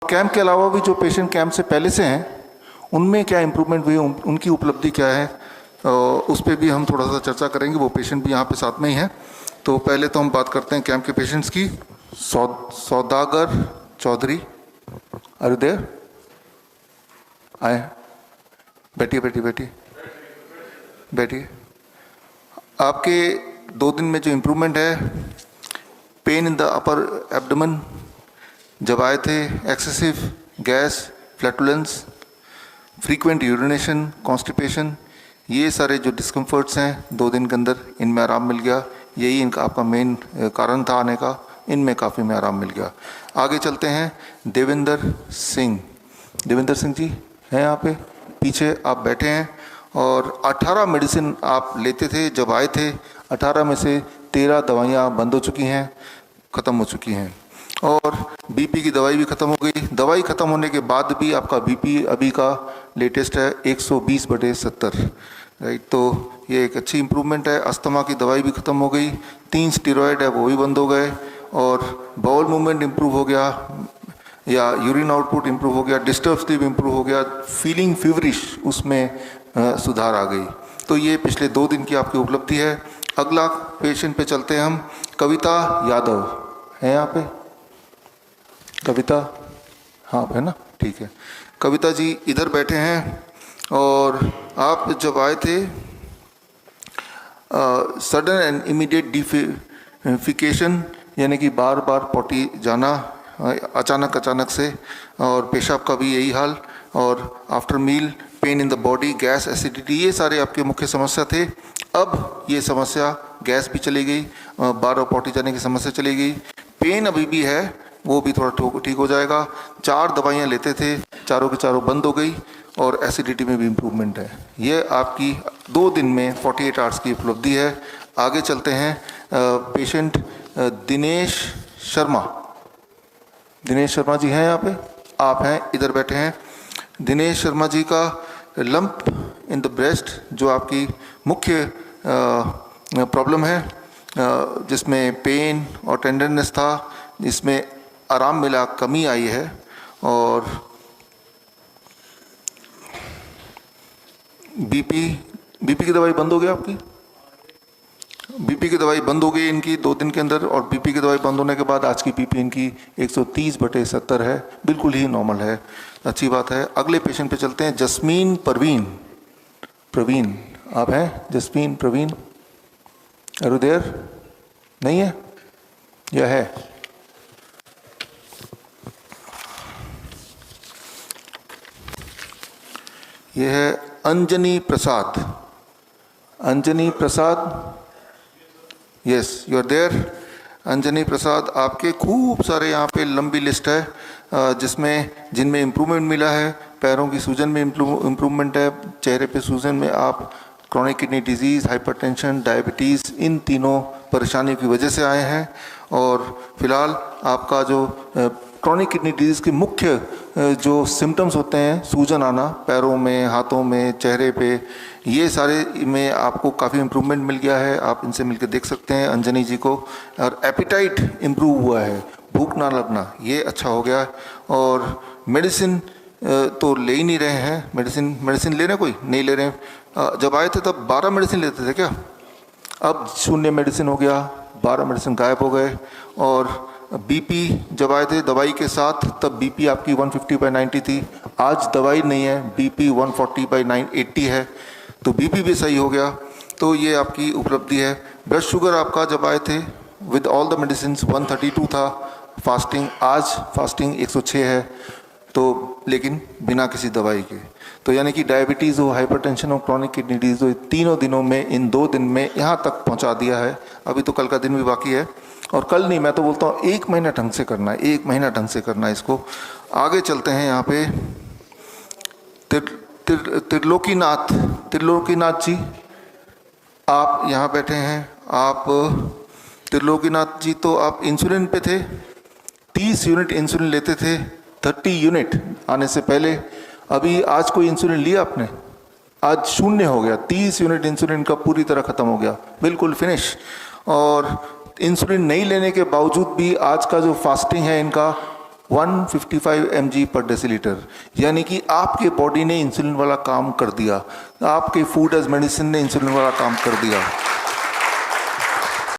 Camp के अलावा भी जो पेशेंट कैंप से पहले से हैं उनमें क्या इम्प्रूवमेंट हुई, उनकी उपलब्धि क्या है, उस पर भी हम थोड़ा सा चर्चा करेंगे। वो पेशेंट भी यहाँ पे साथ में ही हैं। तो पहले तो हम बात करते हैं कैंप के पेशेंट्स की। सौदागर चौधरी, अरे देर आए, बैठिए बैठिए बैठिए बैठिए। आपके 2 दिन में जो इम्प्रूवमेंट है, pen in the upper abdomen जब आए थे, excessive gas, flatulence, frequent urination, constipation, ये सारे जो डिस्कम्फर्ट्स हैं 2 दिन के अंदर, इनमें आराम मिल गया। यही इनका आपका मेन कारण था आने का, इनमें काफ़ी में आराम मिल गया। आगे चलते हैं। देवेंद्र सिंह, देवेंद्र सिंह जी हैं यहाँ पे, पीछे आप बैठे हैं। और 18 मेडिसिन आप लेते थे जब आए थे, 18 में से 13 दवाइयाँ बंद हो चुकी हैं, ख़त्म हो चुकी हैं। और बीपी की दवाई भी ख़त्म हो गई। दवाई ख़त्म होने के बाद भी आपका बीपी अभी का लेटेस्ट है 120/70, राइट। तो ये एक अच्छी इम्प्रूवमेंट है। अस्थमा की दवाई भी ख़त्म हो गई, 3 स्टेरॉयड है वो भी बंद हो गए। और बाउल मूवमेंट इम्प्रूव हो गया, या यूरिन आउटपुट इम्प्रूव हो गया, डिस्टर्ब स्लीप इम्प्रूव हो गया, फीलिंग फीवरिश उसमें सुधार आ गई। तो ये पिछले 2 दिन की आपकी उपलब्धि है। अगला पेशेंट पे चलते हैं हम। कविता यादव है यहाँ पे, कविता, हाँ है ना, ठीक है। कविता जी इधर बैठे हैं। और आप जब आए थे, सडन एंड इमीडिएट डिफिकेशन, यानी कि बार बार पॉटी जाना अचानक से, और पेशाब का भी यही हाल, और after meal pain in the body, gas, acidity, ये सारे आपके मुख्य समस्या थे। अब ये समस्या गैस भी चली गई, बार बार पॉटी जाने की समस्या चली गई, पेन अभी भी है, वो भी थोड़ा ठीक हो जाएगा। 4 दवाइयाँ लेते थे, चारों की चारों बंद हो गई, और एसिडिटी में भी इम्प्रूवमेंट है। ये आपकी 2 दिन में 48 आवर्स की उपलब्धि है। आगे चलते हैं। पेशेंट दिनेश शर्मा, दिनेश शर्मा जी हैं यहाँ पे, आप हैं, इधर बैठे हैं। दिनेश शर्मा जी का लंप इन द ब्रेस्ट, जो आपकी मुख्य प्रॉब्लम है, जिसमें पेन और टेंडरनेस था, जिसमें आराम मिला, कमी आई है। और बीपी की दवाई बंद हो गई आपकी, बीपी की दवाई बंद हो गई इनकी 2 दिन के अंदर। और बीपी की दवाई बंद होने के बाद आज की बीपी इनकी 130/70 है, बिल्कुल ही नॉर्मल है, अच्छी बात है। अगले पेशेंट पे चलते हैं। जस्मीन प्रवीण, आप हैं जस्मीन प्रवीण? अरे देर नहीं है या है? यह है Anjani Prasad, Anjani Prasad, yes you are there. Anjani Prasad, आपके खूब सारे यहाँ पे लंबी लिस्ट है, जिनमें इम्प्रूवमेंट मिला है। पैरों की सूजन में इम्प्रूवमेंट है, चेहरे पे सूजन में, आप chronic kidney disease, hypertension, diabetes, इन तीनों परेशानियों की वजह से आए हैं। और फिलहाल आपका जो क्रॉनिक किडनी डिजीज़ के मुख्य जो सिम्टम्स होते हैं, सूजन आना पैरों में, हाथों में, चेहरे पे, ये सारे में आपको काफ़ी इम्प्रूवमेंट मिल गया है। आप इनसे मिलकर देख सकते हैं अंजनी जी को। और एपिटाइट इम्प्रूव हुआ है, भूख ना लगना ये अच्छा हो गया। और मेडिसिन तो ले ही नहीं रहे हैं, मेडिसिन ले रहे हैं, कोई नहीं ले रहे हैं। जब आए थे तब 12 मेडिसिन लेते थे क्या? अब 0 मेडिसिन हो गया, 12 मेडिसिन गायब हो गए। और बीपी जब आए थे दवाई के साथ, तब बीपी आपकी 150/90 थी, आज दवाई नहीं है, बीपी 140/80 है, तो बीपी भी सही हो गया। तो ये आपकी उपलब्धि है। ब्लड शुगर आपका जब आए थे विद ऑल द मेडिसिन 132 था, फास्टिंग, आज फास्टिंग 106 है, तो लेकिन बिना किसी दवाई के। तो यानी कि डायबिटीज़ हो, हाइपरटेंशन हो, क्रॉनिक किडनी डिजीज़ हो, तीनों दिनों में, इन 2 दिन में यहाँ तक पहुँचा दिया है। अभी तो कल का दिन भी बाकी है, और कल नहीं, मैं तो बोलता हूँ 1 महीना ढंग से करना है, 1 महीना ढंग से करना है इसको। आगे चलते हैं यहाँ पे। त्रिलोकीनाथ जी, आप यहाँ बैठे हैं। आप त्रिलोकीनाथ जी, तो आप इंसुलिन पे थे, 30 यूनिट इंसुलिन लेते थे, 30 यूनिट आने से पहले। अभी आज कोई इंसुलिन लिया आपने? आज 0 हो गया, 30 यूनिट इंसुलिन का पूरी तरह ख़त्म हो गया, बिल्कुल फिनिश। और इंसुलिन नहीं लेने के बावजूद भी आज का जो फास्टिंग है इनका 155 mg पर डेसीलीटर, यानी कि आपके बॉडी ने इंसुलिन वाला काम कर दिया, आपके फूड एज मेडिसिन ने इंसुलिन वाला काम कर दिया।